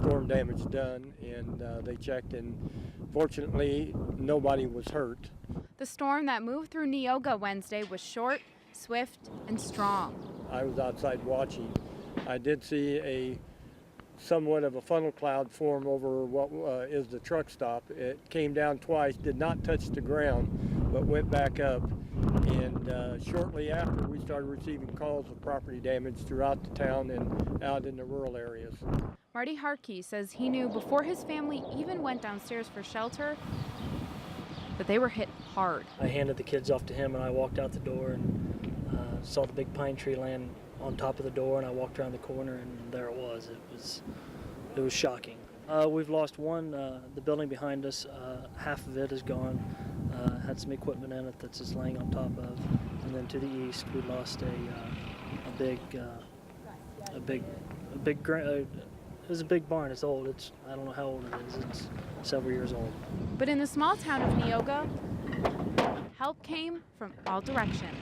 storm damage done, and they checked, and fortunately nobody was hurt. The storm that moved through Neoga Wednesday was short, swift, and strong. I was outside watching. I did see a somewhat of a funnel cloud form over what is the truck stop. It came down twice, did not touch the ground, but went back up. And shortly after, we started receiving calls of property damage throughout the town and out in the rural areas. Marty Harkey says he knew before his family even went downstairs for shelter that they were hit hard. I handed the kids off to him, and I walked out the door and saw the big pine tree land on top of the door, and I walked around the corner, and there it was. It was shocking. We've lost one. The building behind us, half of it is gone. Had some equipment in it that's just laying on top of. And then to the east, we lost a big. It was a big barn. It's old. I don't know how old it is. It's several years old. But in the small town of Neoga, help came from all directions.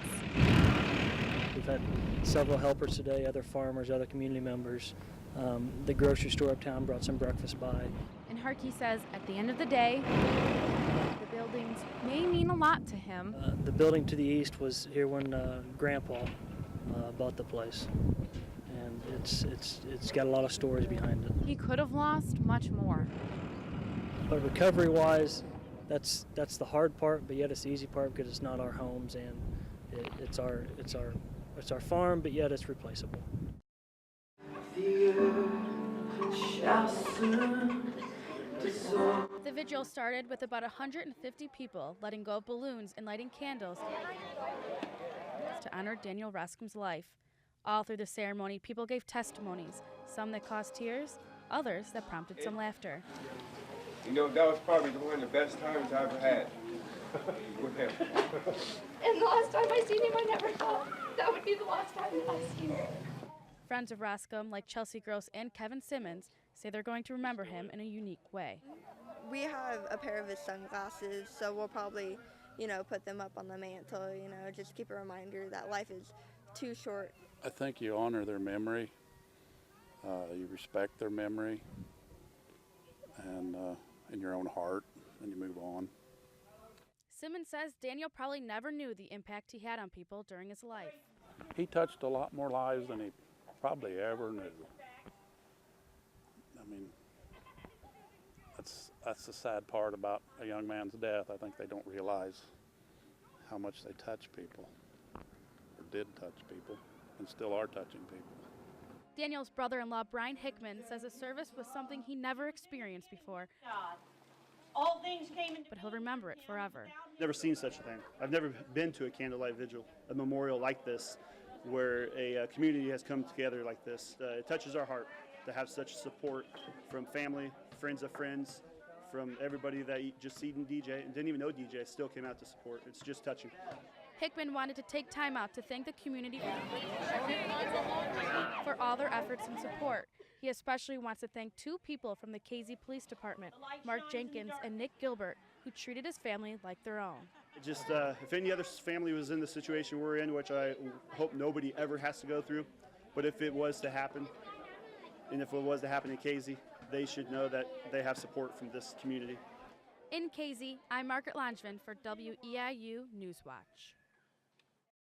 We've had several helpers today, other farmers, other community members. The grocery store uptown brought some breakfast by. And Harkey says at the end of the day, the buildings may mean a lot to him. The building to the east was here when Grandpa bought the place. And it's got a lot of stories behind it. He could have lost much more. But recovery-wise, that's the hard part, but yet it's the easy part because it's not our homes, and it's our farm, but yet it's replaceable. The vigil started with about 150 people letting go of balloons and lighting candles to honor Daniel Rascom's life. All through the ceremony, people gave testimonies, some that caused tears, others that prompted some laughter. You know, that was probably one of the best times I ever had with him. And the last time I seen him, I never thought that would be the last time that I seen him. Friends of Rascom, like Chelsea Gross and Kevin Simmons, say they're going to remember him in a unique way. We have a pair of his sunglasses, so we'll probably, put them up on the mantle, just keep a reminder that life is too short. I think you honor their memory, you respect their memory, and in your own heart, and you move on. Simmons says Daniel probably never knew the impact he had on people during his life. He touched a lot more lives than he probably ever knew. I mean, that's the sad part about a young man's death. I think they don't realize how much they touch people, or did touch people, and still are touching people. Daniel's brother-in-law, Brian Hickman, says the service was something he never experienced before. All things came into but he'll remember it forever. Never seen such a thing. I've never been to a candlelight vigil, a memorial like this, where a community has come together like this. It touches our heart to have such support from family, friends of friends, from everybody that just seen DJ and didn't even know DJ still came out to support. It's just touching. Hickman wanted to take time out to thank the community for all their efforts and support. He especially wants to thank two people from the KZ Police Department, Mark Jenkins and Nick Gilbert, who treated his family like their own. Just if any other family was in the situation we're in, which I hope nobody ever has to go through, but if it was to happen, and if it was to happen in KZ, they should know that they have support from this community. In KZ, I'm Margaret Langevin for WEIU Newswatch.